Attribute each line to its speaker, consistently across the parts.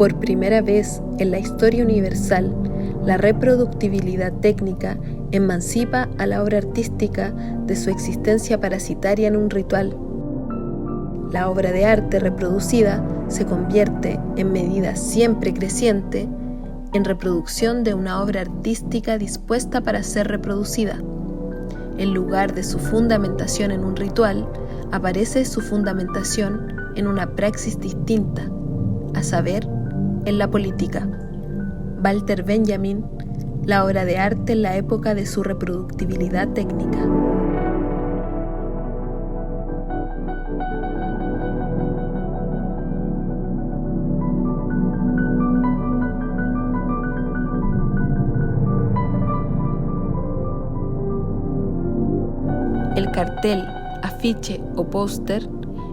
Speaker 1: Por primera vez en la historia universal, la reproductibilidad técnica emancipa a la obra artística de su existencia parasitaria en un ritual. La obra de arte reproducida se convierte, en medida siempre creciente, en reproducción de una obra artística dispuesta para ser reproducida. En lugar de su fundamentación en un ritual, aparece su fundamentación en una praxis distinta, a saber, en la política. Walter Benjamin, la obra de arte en la época de su reproductibilidad técnica. El cartel, afiche o póster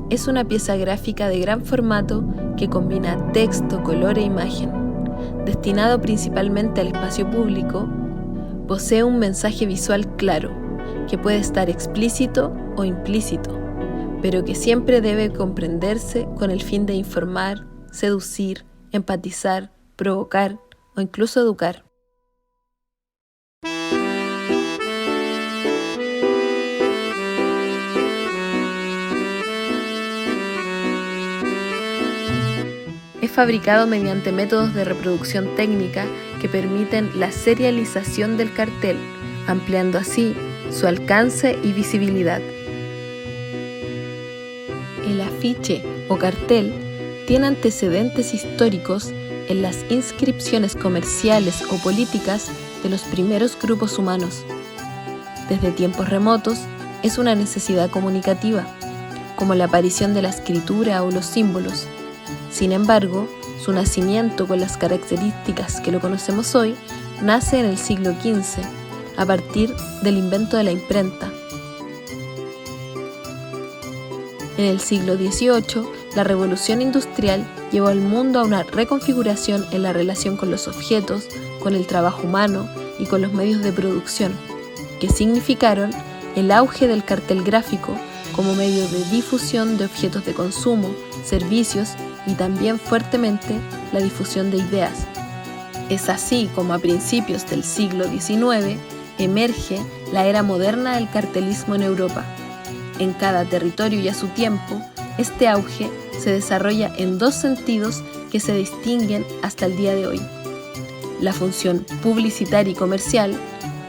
Speaker 1: es una pieza gráfica de gran formato que combina texto, color e imagen. Destinado principalmente al espacio público, posee un mensaje visual claro, que puede estar explícito o implícito, pero que siempre debe comprenderse con el fin de informar, seducir, empatizar, provocar o incluso educar. Es fabricado mediante métodos de reproducción técnica que permiten la serialización del cartel, ampliando así su alcance y visibilidad. El afiche o cartel tiene antecedentes históricos en las inscripciones comerciales o políticas de los primeros grupos humanos. Desde tiempos remotos es una necesidad comunicativa, como la aparición de la escritura o los símbolos. Sin embargo, su nacimiento con las características que lo conocemos hoy nace en el siglo XV, a partir del invento de la imprenta. En el siglo XVIII, la revolución industrial llevó al mundo a una reconfiguración en la relación con los objetos, con el trabajo humano y con los medios de producción, que significaron el auge del cartel gráfico como medio de difusión de objetos de consumo, servicios y también fuertemente la difusión de ideas. Es así como a principios del siglo XIX emerge la era moderna del cartelismo en Europa. En cada territorio y a su tiempo, este auge se desarrolla en dos sentidos que se distinguen hasta el día de hoy: la función publicitaria y comercial,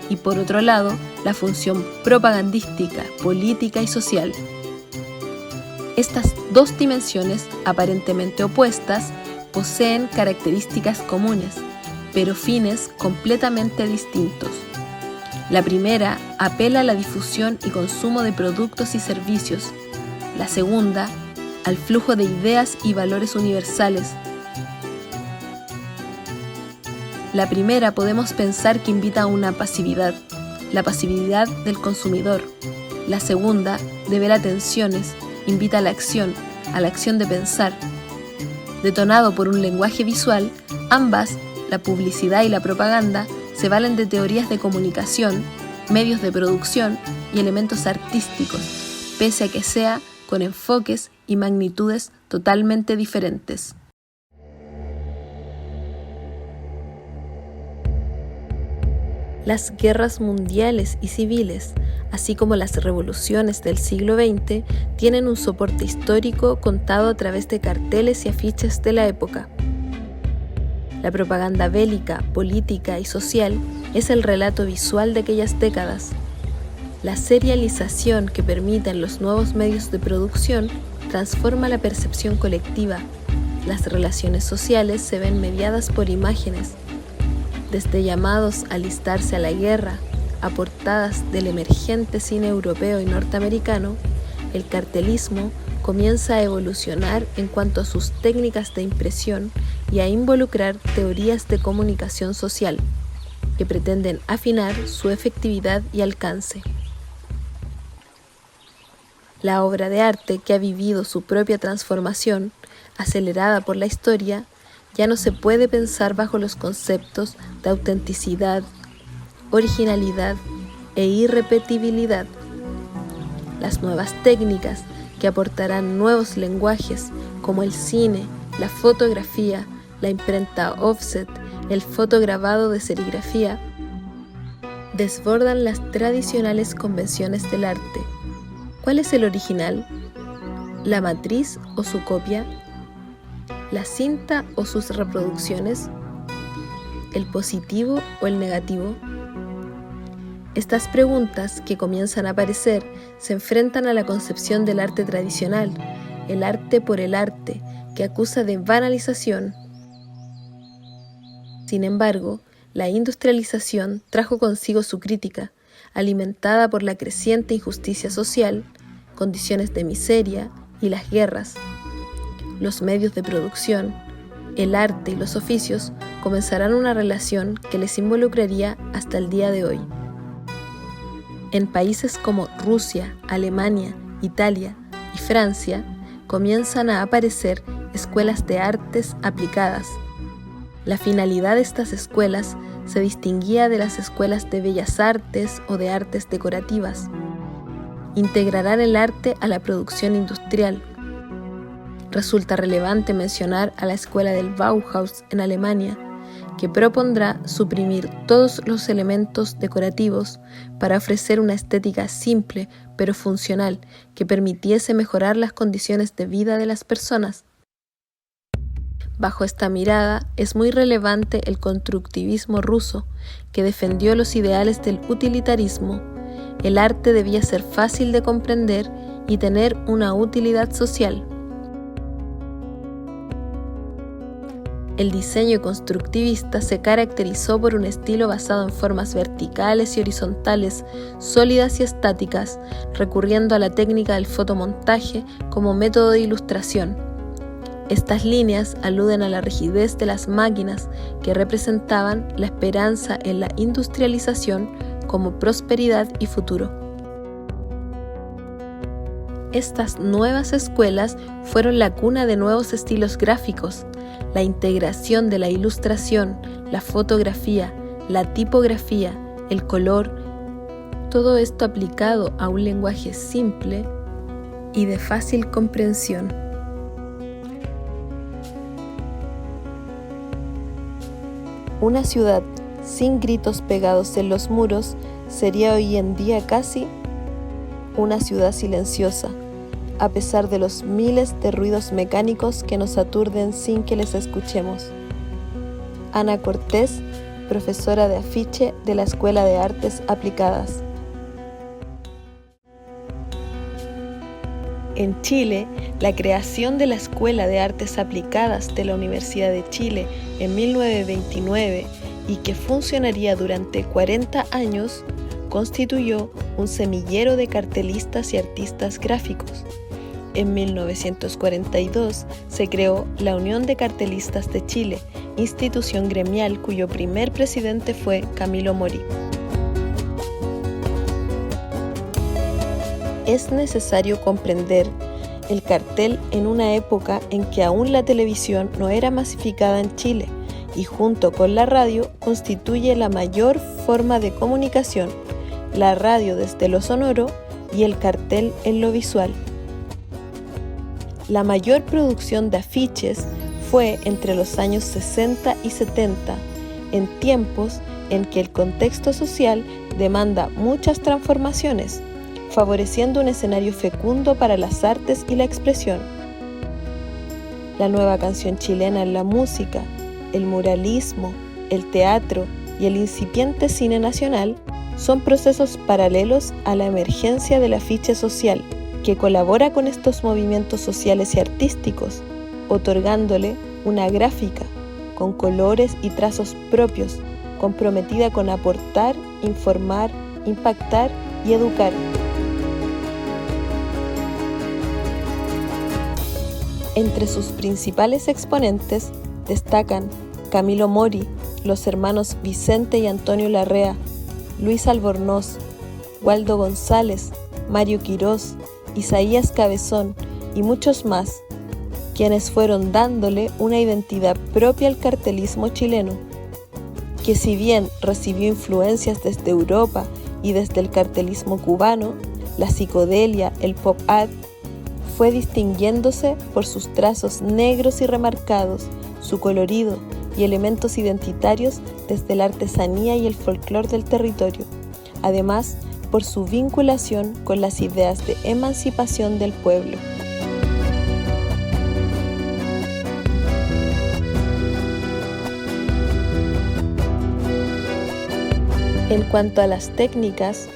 Speaker 1: y por otro lado, la función propagandística, política y social. Estas dos dimensiones, aparentemente opuestas, poseen características comunes, pero fines completamente distintos. La primera apela a la difusión y consumo de productos y servicios. La segunda, al flujo de ideas y valores universales. La primera podemos pensar que invita a una pasividad, la pasividad del consumidor. La segunda, de ver atenciones, invita a la acción de pensar. Detonado por un lenguaje visual, ambas, la publicidad y la propaganda, se valen de teorías de comunicación, medios de producción y elementos artísticos, pese a que sea con enfoques y magnitudes totalmente diferentes. Las guerras mundiales y civiles, así como las revoluciones del siglo XX, tienen un soporte histórico contado a través de carteles y afiches de la época. La propaganda bélica, política y social es el relato visual de aquellas décadas. La serialización que permiten los nuevos medios de producción transforma la percepción colectiva. Las relaciones sociales se ven mediadas por imágenes, desde llamados a alistarse a la guerra a portadas del emergente cine europeo y norteamericano. El cartelismo comienza a evolucionar en cuanto a sus técnicas de impresión y a involucrar teorías de comunicación social que pretenden afinar su efectividad y alcance. La obra de arte, que ha vivido su propia transformación, acelerada por la historia, ya no se puede pensar bajo los conceptos de autenticidad, originalidad e irrepetibilidad. Las nuevas técnicas que aportarán nuevos lenguajes como el cine, la fotografía, la imprenta offset, el fotograbado de serigrafía, desbordan las tradicionales convenciones del arte. ¿Cuál es el original? ¿La matriz o su copia? ¿La cinta o sus reproducciones? ¿El positivo o el negativo? Estas preguntas que comienzan a aparecer se enfrentan a la concepción del arte tradicional, el arte por el arte, que acusa de banalización. Sin embargo, la industrialización trajo consigo su crítica, alimentada por la creciente injusticia social, condiciones de miseria y las guerras. Los medios de producción, el arte y los oficios comenzarán una relación que les involucraría hasta el día de hoy. En países como Rusia, Alemania, Italia y Francia comienzan a aparecer escuelas de artes aplicadas. La finalidad de estas escuelas se distinguía de las escuelas de bellas artes o de artes decorativas. Integrarán el arte a la producción industrial. Resulta relevante mencionar a la escuela del Bauhaus en Alemania, que propondrá suprimir todos los elementos decorativos para ofrecer una estética simple pero funcional que permitiese mejorar las condiciones de vida de las personas. Bajo esta mirada es muy relevante el constructivismo ruso, que defendió los ideales del utilitarismo. El arte debía ser fácil de comprender y tener una utilidad social. El diseño constructivista se caracterizó por un estilo basado en formas verticales y horizontales, sólidas y estáticas, recurriendo a la técnica del fotomontaje como método de ilustración. Estas líneas aluden a la rigidez de las máquinas que representaban la esperanza en la industrialización como prosperidad y futuro. Estas nuevas escuelas fueron la cuna de nuevos estilos gráficos, la integración de la ilustración, la fotografía, la tipografía, el color, todo esto aplicado a un lenguaje simple y de fácil comprensión. Una ciudad sin gritos pegados en los muros sería hoy en día casi una ciudad silenciosa, a pesar de los miles de ruidos mecánicos que nos aturden sin que les escuchemos. Ana Cortés, profesora de afiche de la Escuela de Artes Aplicadas. En Chile, la creación de la Escuela de Artes Aplicadas de la Universidad de Chile en 1929 y que funcionaría durante 40 años, constituyó un semillero de cartelistas y artistas gráficos. En 1942 se creó la Unión de Cartelistas de Chile, institución gremial cuyo primer presidente fue Camilo Mori. Es necesario comprender el cartel en una época en que aún la televisión no era masificada en Chile y junto con la radio constituye la mayor forma de comunicación, la radio desde lo sonoro y el cartel en lo visual. La mayor producción de afiches fue entre los años 60 y 70, en tiempos en que el contexto social demanda muchas transformaciones, favoreciendo un escenario fecundo para las artes y la expresión. La nueva canción chilena en la música, el muralismo, el teatro y el incipiente cine nacional son procesos paralelos a la emergencia del afiche social, que colabora con estos movimientos sociales y artísticos, otorgándole una gráfica con colores y trazos propios, comprometida con aportar, informar, impactar y educar. Entre sus principales exponentes destacan Camilo Mori, los hermanos Vicente y Antonio Larrea, Luis Albornoz, Waldo González, Mario Quirós, Isaías Cabezón y muchos más, quienes fueron dándole una identidad propia al cartelismo chileno, que si bien recibió influencias desde Europa y desde el cartelismo cubano, la psicodelia, el pop art, fue distinguiéndose por sus trazos negros y remarcados, su colorido y elementos identitarios desde la artesanía y el folclore del territorio, además por su vinculación con las ideas de emancipación del pueblo. En cuanto a las técnicas,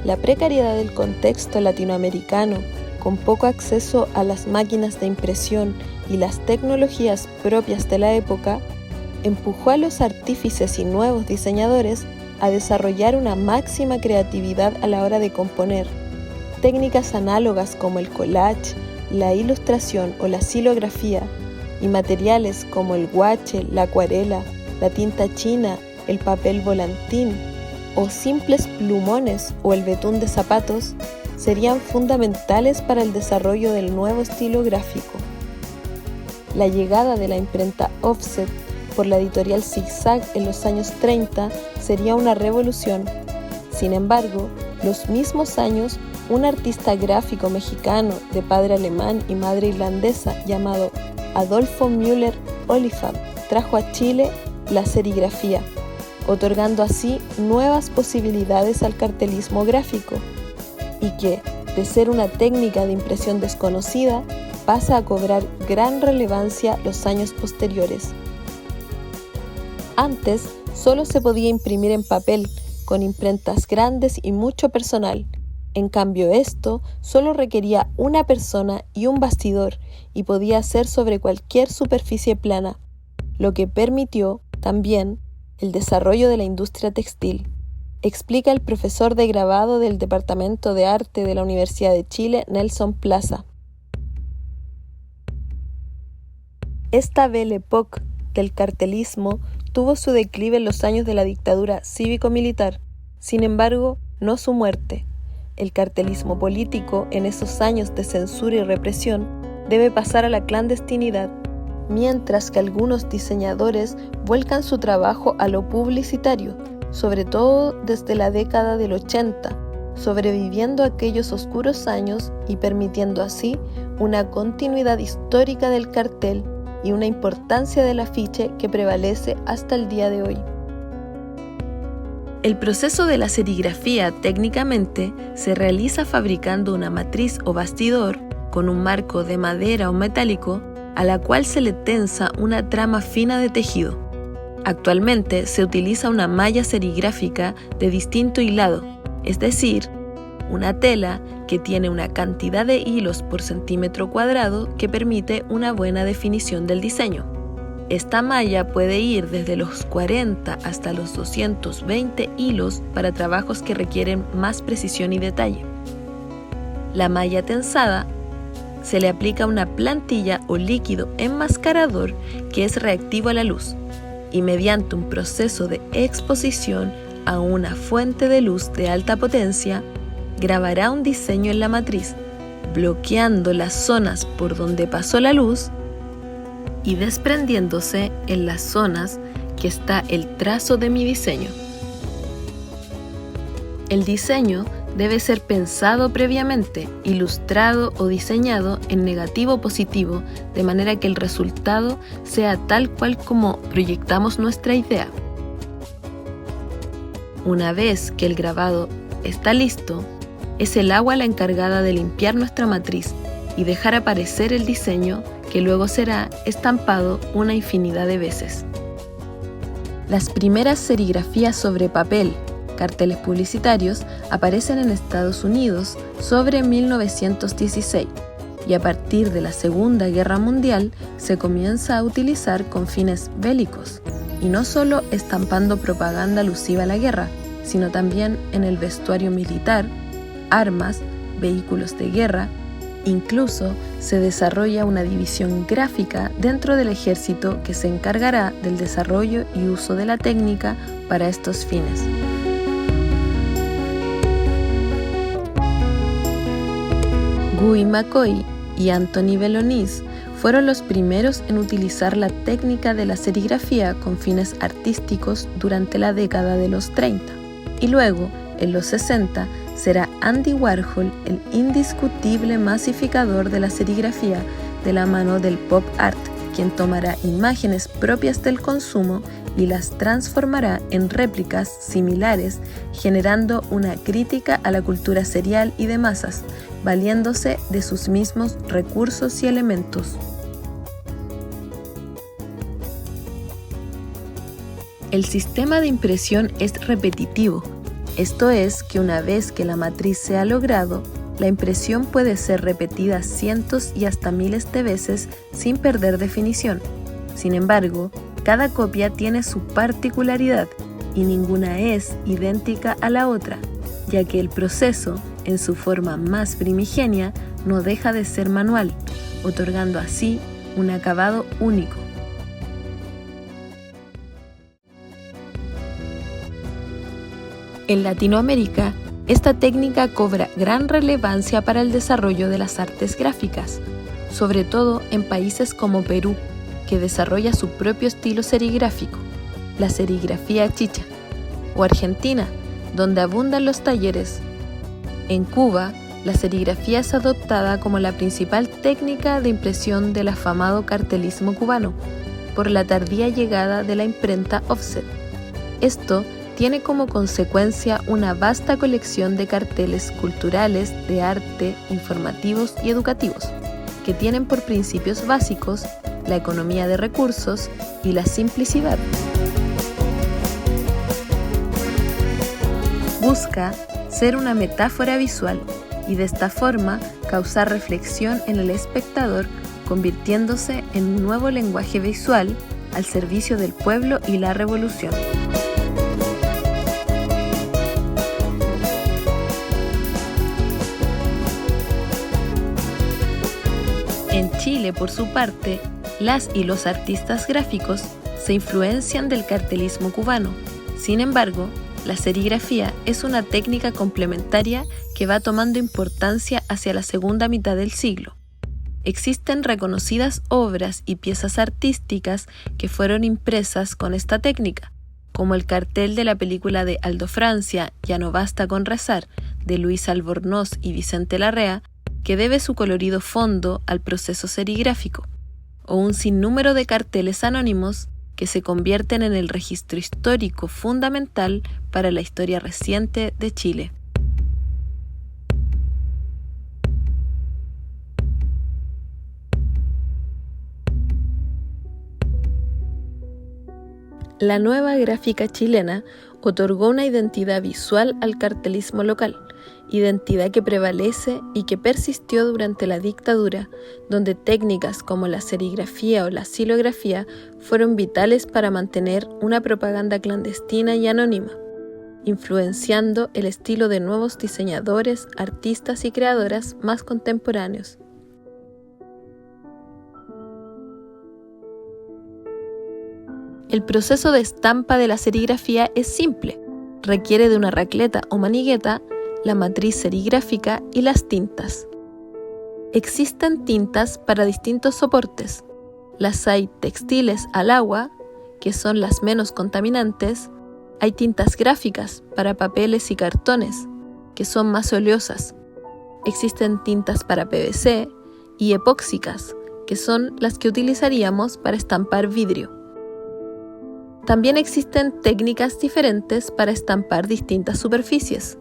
Speaker 1: la precariedad del contexto latinoamericano, con poco acceso a las máquinas de impresión y las tecnologías propias de la época, empujó a los artífices y nuevos diseñadores a desarrollar una máxima creatividad a la hora de componer. Técnicas análogas como el collage, la ilustración o la silografía, y materiales como el guache, la acuarela, la tinta china, el papel volantín, o simples plumones o el betún de zapatos, serían fundamentales para el desarrollo del nuevo estilo gráfico. La llegada de la imprenta offset por la editorial Zig-Zag en los años 30 sería una revolución. Sin embargo, los mismos años, un artista gráfico mexicano de padre alemán y madre irlandesa llamado Adolfo Müller Oliphant trajo a Chile la serigrafía, otorgando así nuevas posibilidades al cartelismo gráfico, y que, de ser una técnica de impresión desconocida, pasa a cobrar gran relevancia los años posteriores. Antes, solo se podía imprimir en papel, con imprentas grandes y mucho personal. En cambio, esto solo requería una persona y un bastidor, y podía hacer sobre cualquier superficie plana, lo que permitió, también, el desarrollo de la industria textil, explica el profesor de grabado del Departamento de Arte de la Universidad de Chile, Nelson Plaza. Esta Belle Époque del cartelismo tuvo su declive en los años de la dictadura cívico-militar, sin embargo, no su muerte. El cartelismo político, en esos años de censura y represión, debe pasar a la clandestinidad, mientras que algunos diseñadores vuelcan su trabajo a lo publicitario, sobre todo desde la década del 80, sobreviviendo aquellos oscuros años y permitiendo así una continuidad histórica del cartel y una importancia del afiche que prevalece hasta el día de hoy. El proceso de la serigrafía técnicamente se realiza fabricando una matriz o bastidor con un marco de madera o metálico a la cual se le tensa una trama fina de tejido. Actualmente se utiliza una malla serigráfica de distinto hilado, es decir, una tela que tiene una cantidad de hilos por centímetro cuadrado que permite una buena definición del diseño. Esta malla puede ir desde los 40 hasta los 220 hilos para trabajos que requieren más precisión y detalle. La malla tensada se le aplica una plantilla o líquido enmascarador que es reactivo a la luz y mediante un proceso de exposición a una fuente de luz de alta potencia grabará un diseño en la matriz, bloqueando las zonas por donde pasó la luz y desprendiéndose en las zonas que está el trazo de mi diseño. El diseño debe ser pensado previamente, ilustrado o diseñado en negativo o positivo, de manera que el resultado sea tal cual como proyectamos nuestra idea. Una vez que el grabado está listo, es el agua la encargada de limpiar nuestra matriz y dejar aparecer el diseño que luego será estampado una infinidad de veces. Las primeras serigrafías sobre papel, carteles publicitarios, aparecen en Estados Unidos sobre 1916 y a partir de la Segunda Guerra Mundial se comienza a utilizar con fines bélicos y no solo estampando propaganda alusiva a la guerra, sino también en el vestuario militar, armas, vehículos de guerra. Incluso se desarrolla una división gráfica dentro del ejército que se encargará del desarrollo y uso de la técnica para estos fines. Guy McCoy y Anthony Belloniz fueron los primeros en utilizar la técnica de la serigrafía con fines artísticos durante la década de los 30, y luego, en los 60, será Andy Warhol el indiscutible masificador de la serigrafía de la mano del pop art, quien tomará imágenes propias del consumo y las transformará en réplicas similares, generando una crítica a la cultura serial y de masas, valiéndose de sus mismos recursos y elementos. El sistema de impresión es repetitivo, esto es que una vez que la matriz se ha logrado, la impresión puede ser repetida cientos y hasta miles de veces sin perder definición. Sin embargo, cada copia tiene su particularidad y ninguna es idéntica a la otra, ya que el proceso, en su forma más primigenia, no deja de ser manual, otorgando así un acabado único. En Latinoamérica, esta técnica cobra gran relevancia para el desarrollo de las artes gráficas, sobre todo en países como Perú, que desarrolla su propio estilo serigráfico, la serigrafía chicha, o Argentina, donde abundan los talleres. En Cuba, la serigrafía es adoptada como la principal técnica de impresión del afamado cartelismo cubano, por la tardía llegada de la imprenta offset. Esto tiene como consecuencia una vasta colección de carteles culturales, de arte, informativos y educativos, que tienen por principios básicos la economía de recursos y la simplicidad. Busca ser una metáfora visual y de esta forma causar reflexión en el espectador, convirtiéndose en un nuevo lenguaje visual al servicio del pueblo y la revolución. En Chile, por su parte, las y los artistas gráficos se influencian del cartelismo cubano. Sin embargo, la serigrafía es una técnica complementaria que va tomando importancia hacia la segunda mitad del siglo. Existen reconocidas obras y piezas artísticas que fueron impresas con esta técnica, como el cartel de la película de Aldo Francia, Ya no basta con rezar, de Luis Albornoz y Vicente Larrea, que debe su colorido fondo al proceso serigráfico, o un sinnúmero de carteles anónimos que se convierten en el registro histórico fundamental para la historia reciente de Chile. La nueva gráfica chilena otorgó una identidad visual al cartelismo local, identidad que prevalece y que persistió durante la dictadura, donde técnicas como la serigrafía o la xilografía fueron vitales para mantener una propaganda clandestina y anónima, influenciando el estilo de nuevos diseñadores, artistas y creadoras más contemporáneos. El proceso de estampa de la serigrafía es simple, requiere de una racleta o manigueta, la matriz serigráfica y las tintas. Existen tintas para distintos soportes. Las hay textiles al agua, que son las menos contaminantes. Hay tintas gráficas para papeles y cartones, que son más oleosas. Existen tintas para PVC y epóxicas, que son las que utilizaríamos para estampar vidrio. También existen técnicas diferentes para estampar distintas superficies.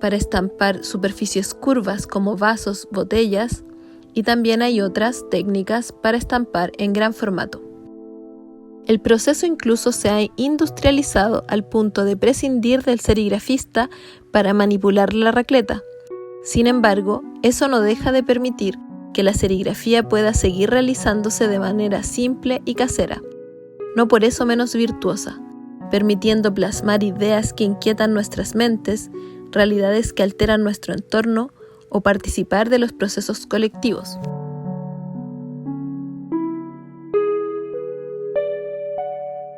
Speaker 1: Para estampar superficies curvas como vasos, botellas, y también hay otras técnicas para estampar en gran formato. El proceso incluso se ha industrializado al punto de prescindir del serigrafista para manipular la racleta. Sin embargo, eso no deja de permitir que la serigrafía pueda seguir realizándose de manera simple y casera, no por eso menos virtuosa, permitiendo plasmar ideas que inquietan nuestras mentes, realidades que alteran nuestro entorno o participar de los procesos colectivos.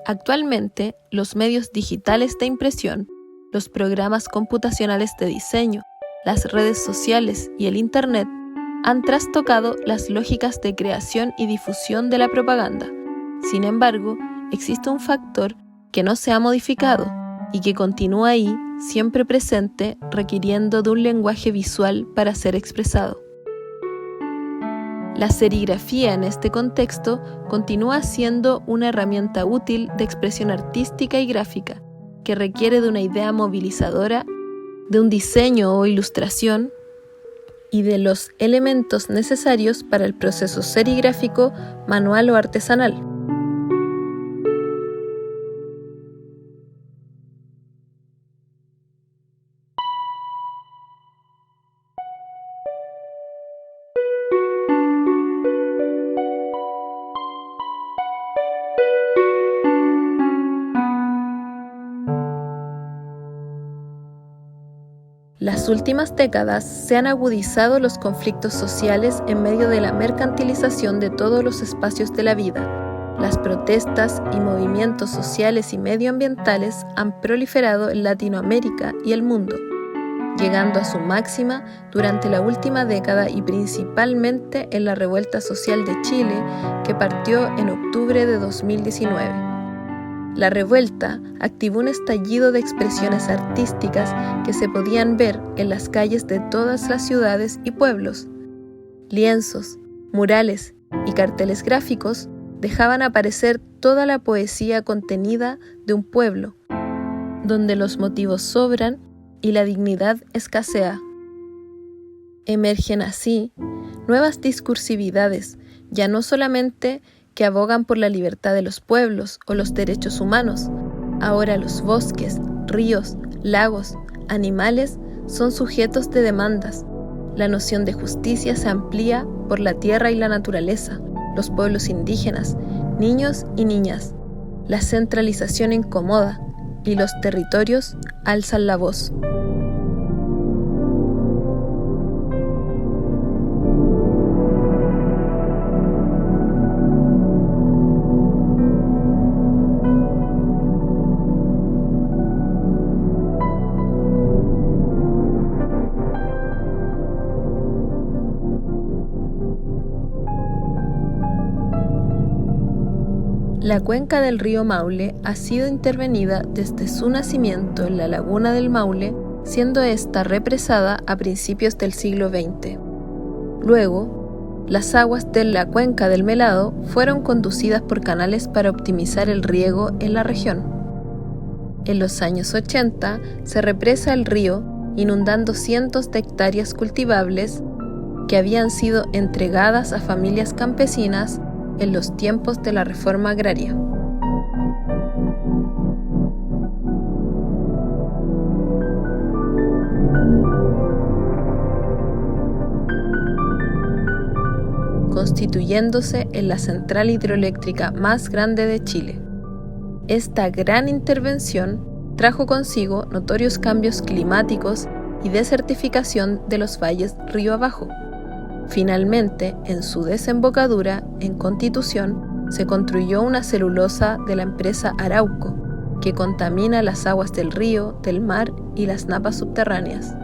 Speaker 1: Actualmente, los medios digitales de impresión, los programas computacionales de diseño, las redes sociales y el Internet han trastocado las lógicas de creación y difusión de la propaganda. Sin embargo, existe un factor que no se ha modificado y que continúa ahí, siempre presente, requiriendo de un lenguaje visual para ser expresado. La serigrafía en este contexto continúa siendo una herramienta útil de expresión artística y gráfica que requiere de una idea movilizadora, de un diseño o ilustración y de los elementos necesarios para el proceso serigráfico, manual o artesanal. Las últimas décadas se han agudizado los conflictos sociales en medio de la mercantilización de todos los espacios de la vida. Las protestas y movimientos sociales y medioambientales han proliferado en Latinoamérica y el mundo, llegando a su máxima durante la última década y principalmente en la Revuelta Social de Chile, que partió en octubre de 2019. La revuelta activó un estallido de expresiones artísticas que se podían ver en las calles de todas las ciudades y pueblos. Lienzos, murales y carteles gráficos dejaban aparecer toda la poesía contenida de un pueblo, donde los motivos sobran y la dignidad escasea. Emergen así nuevas discursividades, ya no solamente que abogan por la libertad de los pueblos o los derechos humanos. Ahora los bosques, ríos, lagos, animales son sujetos de demandas. La noción de justicia se amplía por la tierra y la naturaleza, los pueblos indígenas, niños y niñas. La centralización incomoda y los territorios alzan la voz. La cuenca del río Maule ha sido intervenida desde su nacimiento en la laguna del Maule, siendo esta represada a principios del siglo XX. Luego, las aguas de la cuenca del Melado fueron conducidas por canales para optimizar el riego en la región. En los años 80 se represa el río, inundando cientos de hectáreas cultivables que habían sido entregadas a familias campesinas en los tiempos de la reforma agraria. Constituyéndose en la central hidroeléctrica más grande de Chile. Esta gran intervención trajo consigo notorios cambios climáticos y desertificación de los valles río abajo. Finalmente, en su desembocadura, en Constitución, se construyó una celulosa de la empresa Arauco, que contamina las aguas del río, del mar y las napas subterráneas.